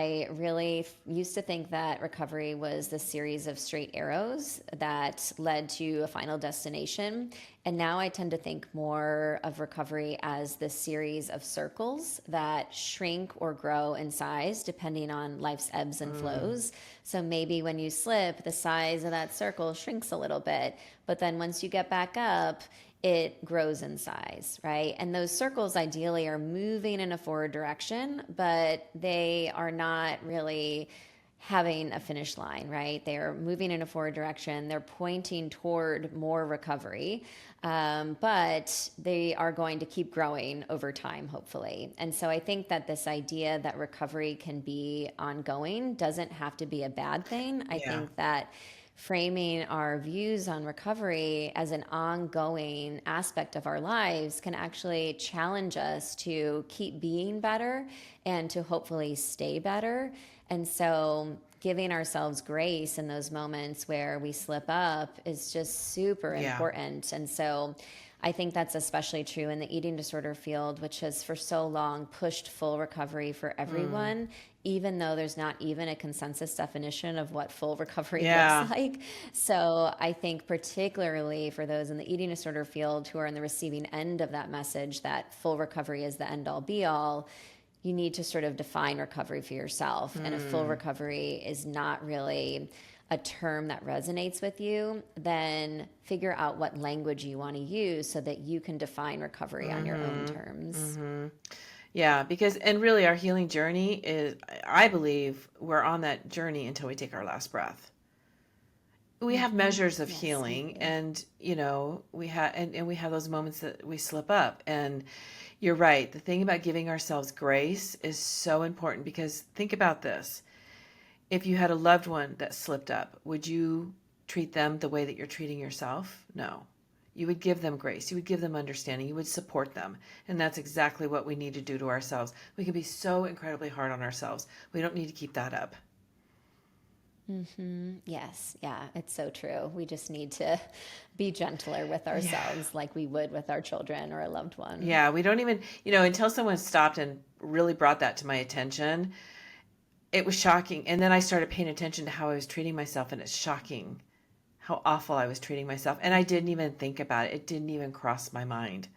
I really used to think that recovery was the series of straight arrows that led to a final destination. And now I tend to think more of recovery as the series of circles that shrink or grow in size depending on life's ebbs and Mm, flows. So maybe when you slip, the size of that circle shrinks a little bit. But then once you get back up, it grows in size, right? And those circles ideally are moving in a forward direction, but they are not really having a finish line, right? They're moving in a forward direction. They're pointing toward more recovery, but they are going to keep growing over time, hopefully. And so I think that this idea that recovery can be ongoing doesn't have to be a bad thing. I yeah. think that framing our views on recovery as an ongoing aspect of our lives can actually challenge us to keep being better and to hopefully stay better. And so, giving ourselves grace in those moments where we slip up is just super Yeah. important. And so, I think that's especially true in the eating disorder field, which has for so long pushed full recovery for Mm, everyone, even though there's not even a consensus definition of what full recovery looks yeah. like. So I think, particularly for those in the eating disorder field who are in the receiving end of that message that full recovery is the end all be all, you need to sort of define recovery for yourself. And if full Mm, recovery is not really a term that resonates with you, then figure out what language you want to use so that you can define recovery on your own mm-hmm. terms. Mm-hmm. Yeah, because, and really our healing journey is, I believe we're on that journey until we take our last breath. We have measures of Yes, I healing, agree. and we have, and we have those moments that we slip up. And you're right. The thing about giving ourselves grace is so important, because think about this. If you had a loved one that slipped up, would you treat them the way that you're treating yourself? No. You would give them grace. You would give them understanding. You would support them. And that's exactly what we need to do to ourselves. We can be so incredibly hard on ourselves. We don't need to keep that up. Yes, yeah, it's so true. We just need to be gentler with Yeah. ourselves like we would with our children or a loved one. Yeah. We don't even, until someone stopped and really brought that to my attention, it was shocking. And then I started paying attention to how I was treating myself, and it's shocking how awful I was treating myself. And I didn't even think about it. It didn't even cross my mind.